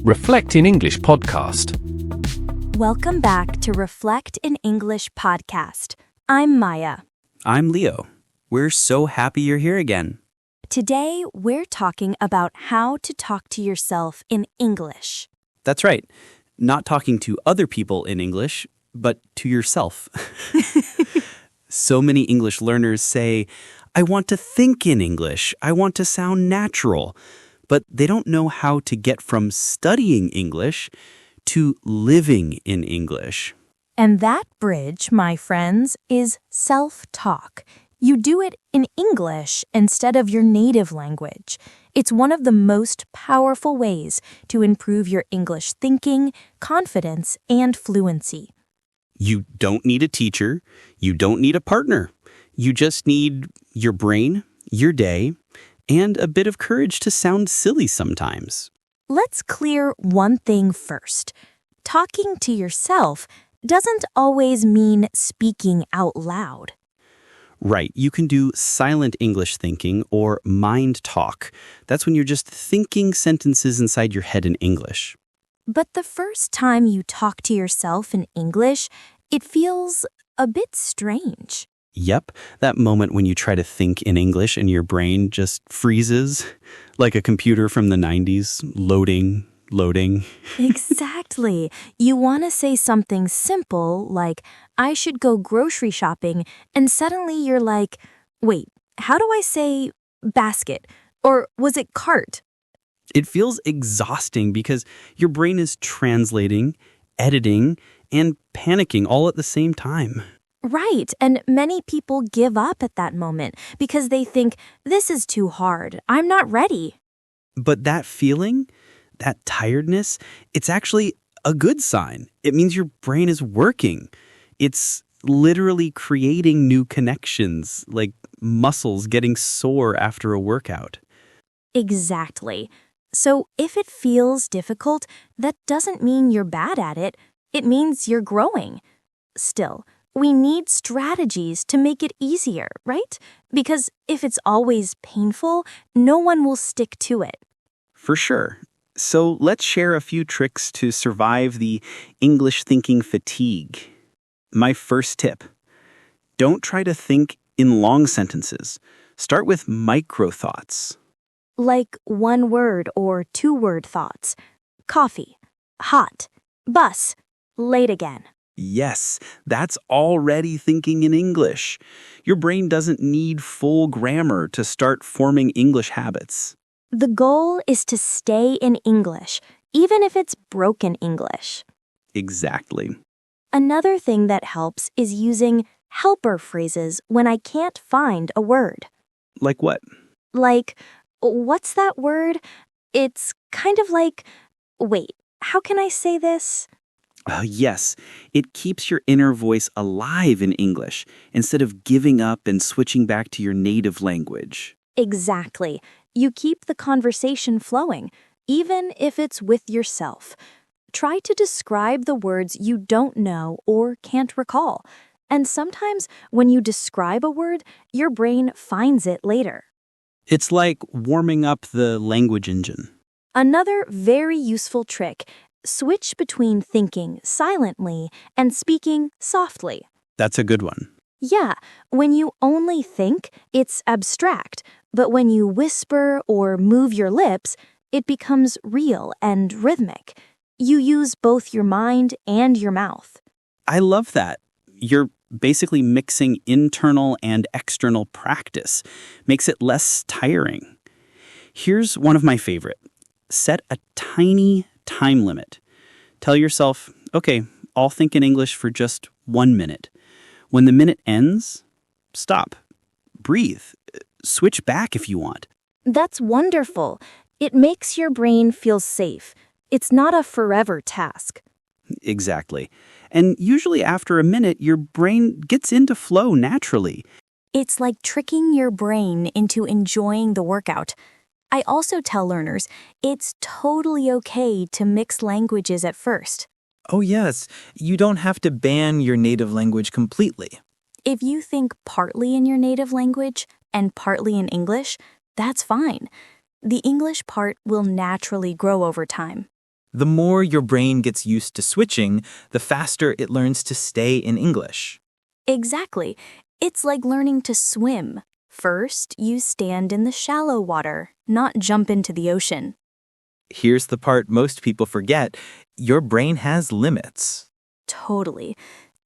Reflect in English podcast. Welcome back to Reflect in English podcast. I'm Maya. I'm Leo. We're so happy you're here again. Today, we're talking about how to talk to yourself in English. That's right. Not talking to other people in English, but to yourself. So many English learners say, I want to think in English. I want to sound natural. But they don't know how to get from studying English to living in English. And that bridge, my friends, is self-talk. You do it in English instead of your native language. It's one of the most powerful ways to improve your English thinking, confidence, and fluency. You don't need a teacher. You don't need a partner. You just need your brain, your day, and a bit of courage to sound silly sometimes. Let's clear one thing first. Talking to yourself doesn't always mean speaking out loud. Right, you can do silent English thinking or mind talk. That's when you're just thinking sentences inside your head in English. But the first time you talk to yourself in English, it feels a bit strange. Yep, that moment when you try to think in English and your brain just freezes, like a computer from the 90s, loading. Exactly. You want to say something simple like, I should go grocery shopping, and suddenly you're like, wait, how do I say basket? Or was it cart? It feels exhausting because your brain is translating, editing, and panicking all at the same time. Right, and many people give up at that moment because they think, this is too hard, I'm not ready. But that feeling, that tiredness, it's actually a good sign. It means your brain is working. It's literally creating new connections, like muscles getting sore after a workout. Exactly. So if it feels difficult, that doesn't mean you're bad at it. It means you're growing. Still, we need strategies to make it easier, right? Because if it's always painful, no one will stick to it. For sure. So let's share a few tricks to survive the English thinking fatigue. My first tip: don't try to think in long sentences. Start with micro thoughts. Like one-word or two-word thoughts. Coffee, hot, bus, late again. Yes, that's already thinking in English. Your brain doesn't need full grammar to start forming English habits. The goal is to stay in English, even if it's broken English. Exactly. Another thing that helps is using helper phrases when I can't find a word. Like what? Like, what's that word? It's kind of like, wait, how can I say this? Yes, it keeps your inner voice alive in English instead of giving up and switching back to your native language. Exactly. You keep the conversation flowing, even if it's with yourself. Try to describe the words you don't know or can't recall. And sometimes when you describe a word, your brain finds it later. It's like warming up the language engine. Another very useful trick: switch between thinking silently and speaking softly. That's a good one. Yeah, when you only think, it's abstract, but when you whisper or move your lips, it becomes real and rhythmic. You use both your mind and your mouth. I love that. You're basically mixing internal and external practice. Makes it less tiring. Here's one of my favorite. Set a tiny time limit. Tell yourself, okay, I'll think in English for just 1 minute. When the minute ends, stop. Breathe. Switch back if you want. That's wonderful. It makes your brain feel safe. It's not a forever task. Exactly. And usually after a minute, your brain gets into flow naturally. It's like tricking your brain into enjoying the workout. I also tell learners it's totally okay to mix languages at first. Oh yes, you don't have to ban your native language completely. If you think partly in your native language and partly in English, that's fine. The English part will naturally grow over time. The more your brain gets used to switching, the faster it learns to stay in English. Exactly. It's like learning to swim. First, you stand in the shallow water, not jump into the ocean. Here's the part most people forget. Your brain has limits. Totally.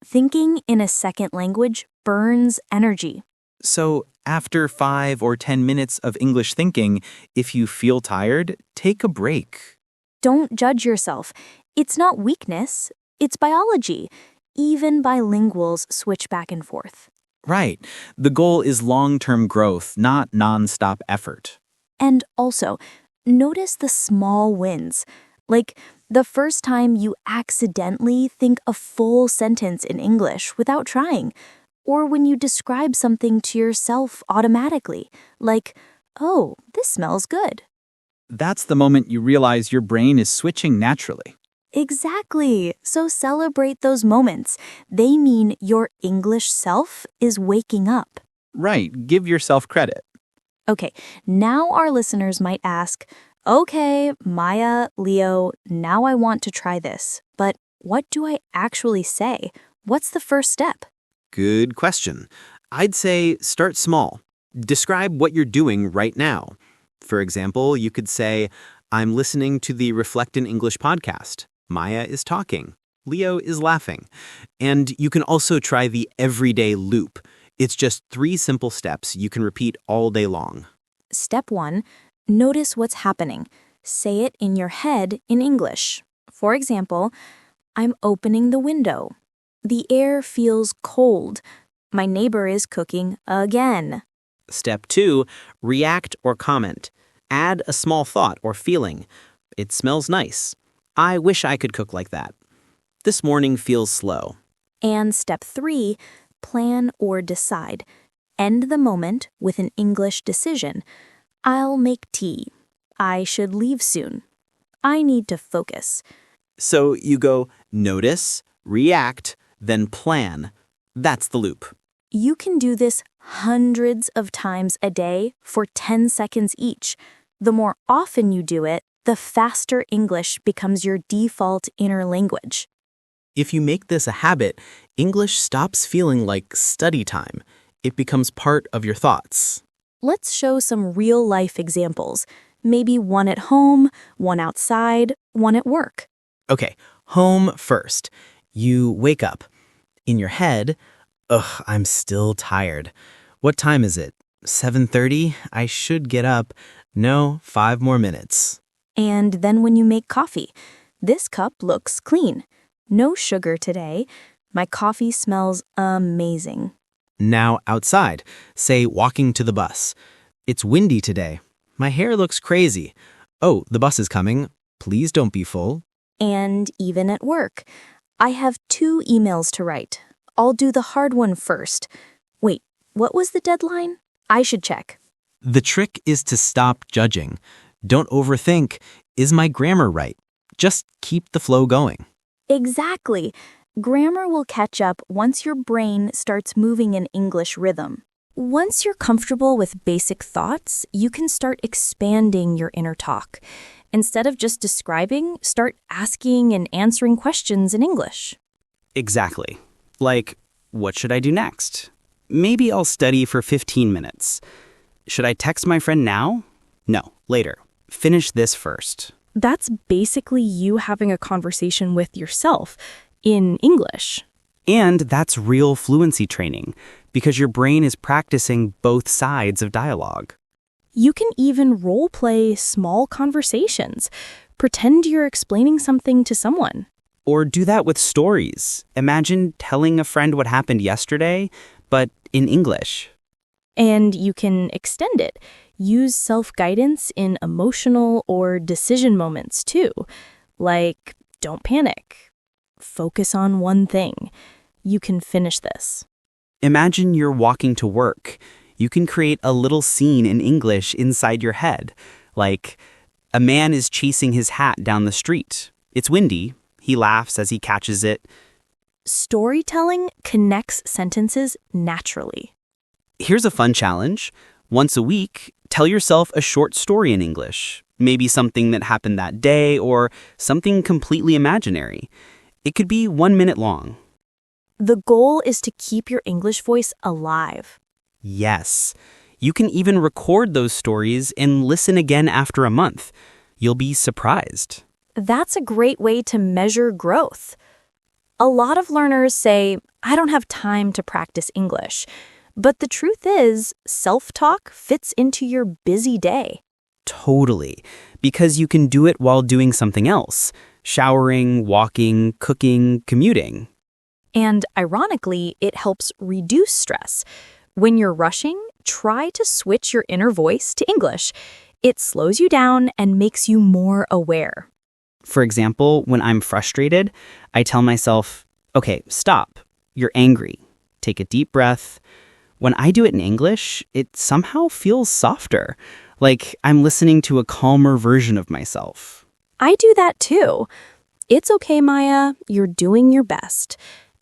Thinking in a second language burns energy. So, after 5 or 10 minutes of English thinking, if you feel tired, take a break. Don't judge yourself. It's not weakness, it's biology. Even bilinguals switch back and forth. Right. The goal is long-term growth, not non-stop effort. And also, notice the small wins. Like the first time you accidentally think a full sentence in English without trying. Or when you describe something to yourself automatically, like, oh, this smells good. That's the moment you realize your brain is switching naturally. Exactly. So celebrate those moments. They mean your English self is waking up. Right. Give yourself credit. Okay, now our listeners might ask, okay, Maya, Leo, now I want to try this, but what do I actually say? What's the first step? Good question. I'd say start small. Describe what you're doing right now. For example, you could say, I'm listening to the Reflect in English podcast. Maya is talking. Leo is laughing. And you can also try the everyday loop. It's just 3 simple steps you can repeat all day long. Step 1, notice what's happening. Say it in your head in English. For example, I'm opening the window. The air feels cold. My neighbor is cooking again. Step 2, react or comment. Add a small thought or feeling. It smells nice. I wish I could cook like that. This morning feels slow. And step 3, plan or decide. End the moment with an English decision. I'll make tea. I should leave soon. I need to focus. So you go notice, react, then plan. That's the loop. You can do this hundreds of times a day for 10 seconds each. The more often you do it, the faster English becomes your default inner language. If you make this a habit, English stops feeling like study time. It becomes part of your thoughts. Let's show some real-life examples. Maybe one at home, one outside, one at work. Okay, home first. You wake up. In your head, ugh, I'm still tired. What time is it? 7:30? I should get up. No, 5 more minutes. And then when you make coffee, this cup looks clean. No sugar today. My coffee smells amazing. Now outside, say walking to the bus. It's windy today. My hair looks crazy. Oh, the bus is coming. Please don't be full. And even at work, I have 2 emails to write. I'll do the hard one first. Wait, what was the deadline? I should check. The trick is to stop judging. Don't overthink, is my grammar right? Just keep the flow going. Exactly. Grammar will catch up once your brain starts moving in English rhythm. Once you're comfortable with basic thoughts, you can start expanding your inner talk. Instead of just describing, start asking and answering questions in English. Exactly. Like, what should I do next? Maybe I'll study for 15 minutes. Should I text my friend now? No, later. Finish this first. That's basically you having a conversation with yourself in English. And that's real fluency training, because your brain is practicing both sides of dialogue. You can even role-play small conversations. Pretend you're explaining something to someone. Or do that with stories. Imagine telling a friend what happened yesterday, but in English. And you can extend it. Use self-guidance in emotional or decision moments too. Like, don't panic. Focus on one thing. You can finish this. Imagine you're walking to work. You can create a little scene in English inside your head. Like, a man is chasing his hat down the street. It's windy. He laughs as he catches it. Storytelling connects sentences naturally. Here's a fun challenge. Once a week, tell yourself a short story in English. Maybe something that happened that day or something completely imaginary. It could be 1 minute long. The goal is to keep your English voice alive. Yes. You can even record those stories and listen again after a month. You'll be surprised. That's a great way to measure growth. A lot of learners say, I don't have time to practice English. But the truth is, self-talk fits into your busy day. Totally. Because you can do it while doing something else. Showering, walking, cooking, commuting. And ironically, it helps reduce stress. When you're rushing, try to switch your inner voice to English. It slows you down and makes you more aware. For example, when I'm frustrated, I tell myself, okay, stop. You're angry. Take a deep breath. When I do it in English, it somehow feels softer, like I'm listening to a calmer version of myself. I do that too. It's okay, Maya. You're doing your best.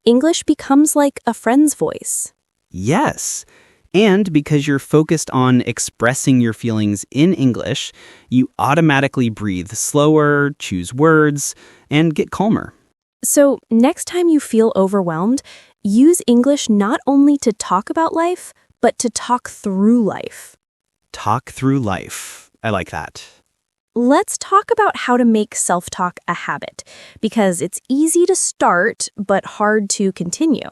English becomes like a friend's voice. Yes. And because you're focused on expressing your feelings in English, you automatically breathe slower, choose words, and get calmer. So next time you feel overwhelmed, use English not only to talk about life, but to talk through life. Talk through life. I like that. Let's talk about how to make self-talk a habit, because it's easy to start, but hard to continue.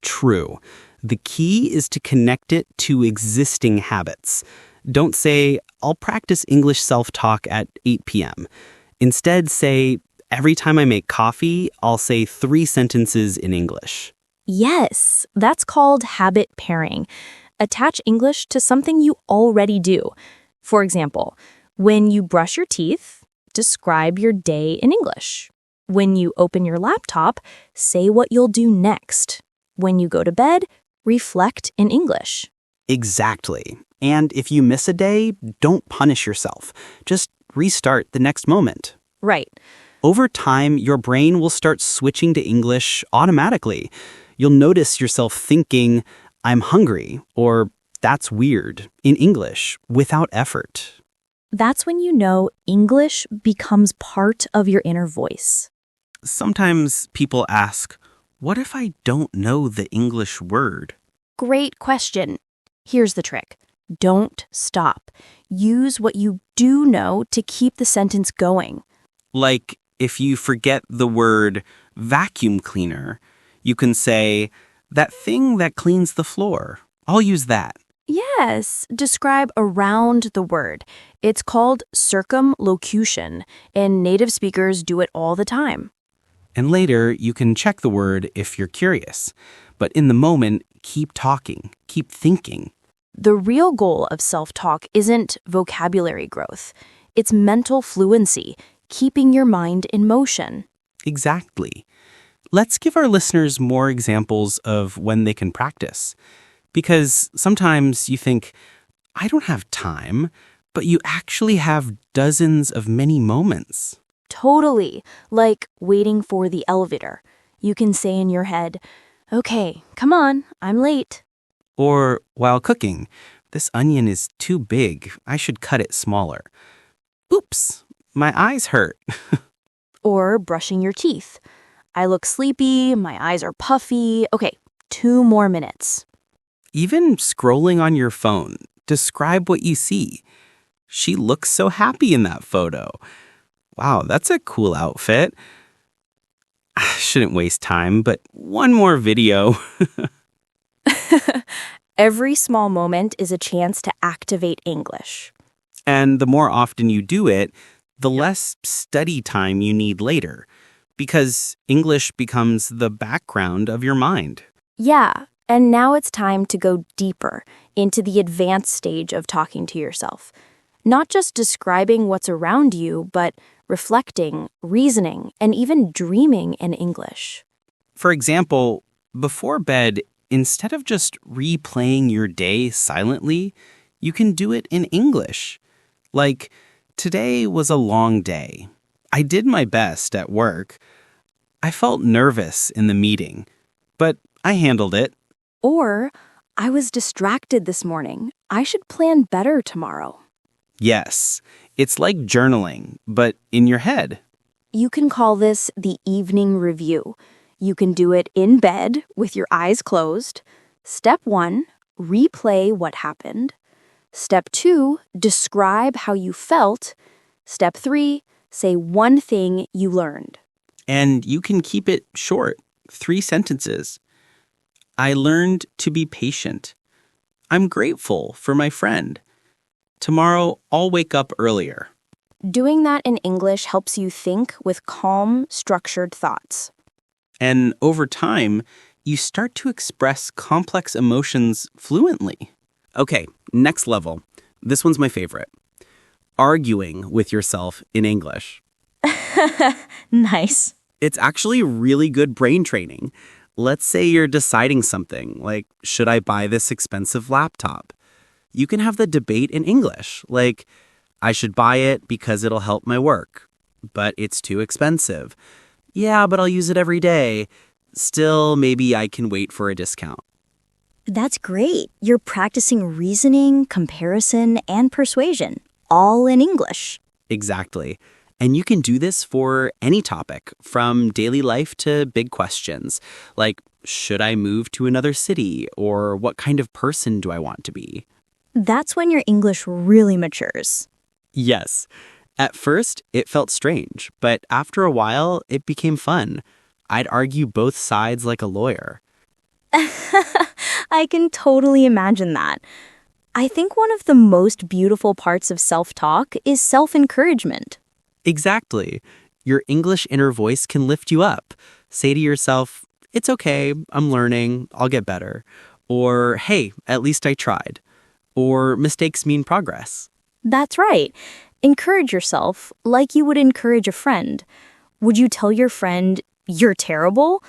True. The key is to connect it to existing habits. Don't say, I'll practice English self-talk at 8 p.m. Instead, say, every time I make coffee, I'll say 3 sentences in English. Yes, that's called habit pairing. Attach English to something you already do. For example, when you brush your teeth, describe your day in English. When you open your laptop, say what you'll do next. When you go to bed, reflect in English. Exactly. And if you miss a day, don't punish yourself. Just restart the next moment. Right. Over time, your brain will start switching to English automatically. You'll notice yourself thinking, I'm hungry, or that's weird, in English, without effort. That's when you know English becomes part of your inner voice. Sometimes people ask, what if I don't know the English word? Great question. Here's the trick. Don't stop. Use what you do know to keep the sentence going. Like, if you forget the word vacuum cleaner, you can say, that thing that cleans the floor. I'll use that. Yes, describe around the word. It's called circumlocution, and native speakers do it all the time. And later, you can check the word if you're curious. But in the moment, keep talking, keep thinking. The real goal of self-talk isn't vocabulary growth. It's mental fluency, keeping your mind in motion. Exactly. Let's give our listeners more examples of when they can practice. Because sometimes you think, I don't have time, but you actually have dozens of many moments. Totally, like waiting for the elevator. You can say in your head, okay, come on, I'm late. Or while cooking, this onion is too big. I should cut it smaller. Oops, my eyes hurt. Or brushing your teeth. I look sleepy, my eyes are puffy. Okay, 2 more minutes. Even scrolling on your phone, describe what you see. She looks so happy in that photo. Wow, that's a cool outfit. I shouldn't waste time, but one more video. Every small moment is a chance to activate English. And the more often you do it, the less study time you need later, because English becomes the background of your mind. Yeah, and now it's time to go deeper into the advanced stage of talking to yourself. Not just describing what's around you, but reflecting, reasoning, and even dreaming in English. For example, before bed, instead of just replaying your day silently, you can do it in English. Like, today was a long day. I did my best at work. I felt nervous in the meeting, but I handled it. Or, I was distracted this morning. I should plan better tomorrow. Yes, It's like journaling, but in your head. You can call this the evening review. You can do it in bed with your eyes closed. Step 1, replay what happened. Step 2, describe how you felt. Step 3, say one thing you learned. And you can keep it short, 3 sentences. I learned to be patient. I'm grateful for my friend. Tomorrow, I'll wake up earlier. Doing that in English helps you think with calm, structured thoughts. And over time, you start to express complex emotions fluently. Okay, next level. This one's my favorite. Arguing with yourself in English. Nice. It's actually really good brain training. Let's say you're deciding something, like, should I buy this expensive laptop? You can have the debate in English, like, I should buy it because it'll help my work, but it's too expensive. Yeah, but I'll use it every day. Still, maybe I can wait for a discount. That's great. You're practicing reasoning, comparison, and persuasion, all in English. Exactly. And you can do this for any topic, from daily life to big questions, like, should I move to another city? Or what kind of person do I want to be? That's when your English really matures. Yes. At first, it felt strange, but after a while, it became fun. I'd argue both sides like a lawyer. I can totally imagine that. I think one of the most beautiful parts of self-talk is self-encouragement. Exactly. Your English inner voice can lift you up. Say to yourself, it's okay, I'm learning, I'll get better. Or, hey, at least I tried. Or, mistakes mean progress. That's right. Encourage yourself like you would encourage a friend. Would you tell your friend, you're terrible?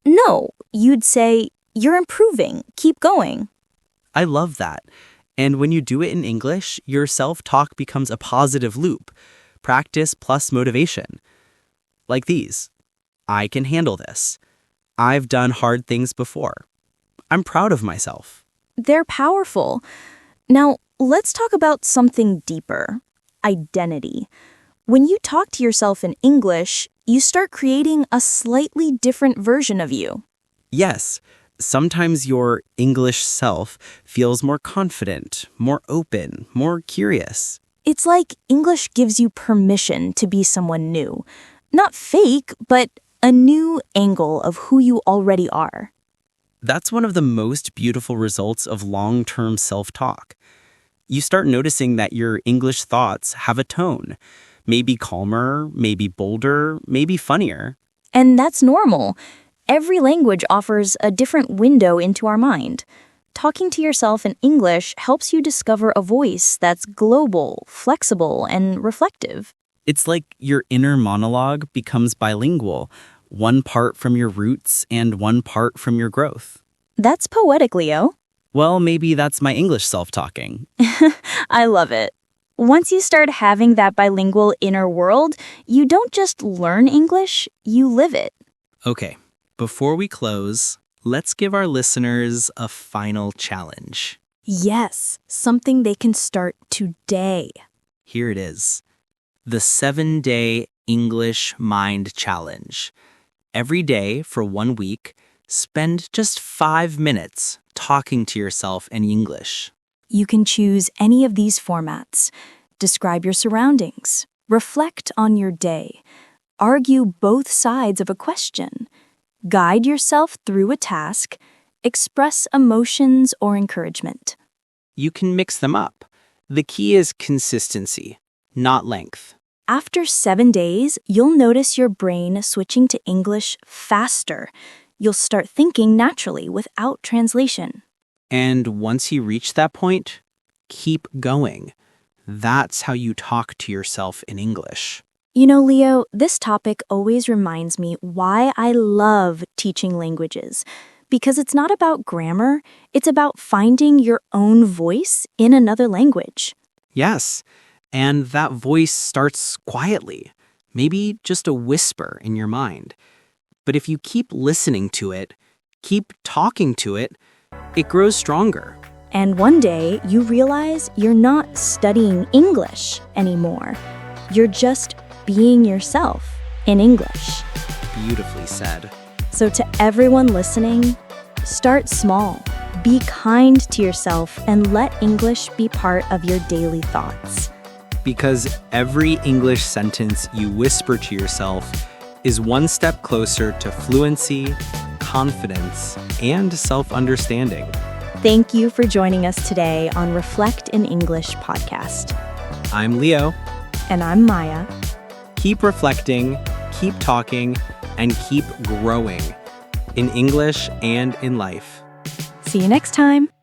No, you'd say, you're improving, keep going. I love that. And when you do it in English, your self-talk becomes a positive loop. Practice plus motivation. Like these. I can handle this. I've done hard things before. I'm proud of myself. They're powerful. Now, let's talk about something deeper. Identity. When you talk to yourself in English, you start creating a slightly different version of you. Yes, sometimes your English self feels more confident, more open, more curious. It's like English gives you permission to be someone new. Not fake, but a new angle of who you already are. That's one of the most beautiful results of long-term self-talk. You start noticing that your English thoughts have a tone. Maybe calmer, maybe bolder, maybe funnier. And that's normal. Every language offers a different window into our mind. Talking to yourself in English helps you discover a voice that's global, flexible, and reflective. It's like your inner monologue becomes bilingual, one part from your roots and one part from your growth. That's poetic, Leo. Well, maybe that's my English self-talking. I love it. Once you start having that bilingual inner world, you don't just learn English, you live it. Okay, before we close, let's give our listeners a final challenge. Yes, something they can start today. Here it is. The 7-Day English Mind Challenge. Every day for 1 week, spend just 5 minutes talking to yourself in English. You can choose any of these formats. Describe your surroundings. Reflect on your day. Argue both sides of a question. Guide yourself through a task. Express emotions or encouragement. You can mix them up. The key is consistency, not length. After 7 days, you'll notice your brain switching to English faster. You'll start thinking naturally without translation. And once you reach that point, keep going. That's how you talk to yourself in English. You know, Leo, this topic always reminds me why I love teaching languages. Because it's not about grammar, it's about finding your own voice in another language. Yes, and that voice starts quietly, maybe just a whisper in your mind. But if you keep listening to it, keep talking to it, it grows stronger. And one day, you realize you're not studying English anymore. You're just being yourself in English. Beautifully said. So to everyone listening, start small. Be kind to yourself and let English be part of your daily thoughts. Because every English sentence you whisper to yourself is one step closer to fluency, confidence, and self-understanding. Thank you for joining us today on Reflect in English podcast. I'm Leo. And I'm Maya. Keep reflecting, keep talking, and keep growing in English and in life. See you next time.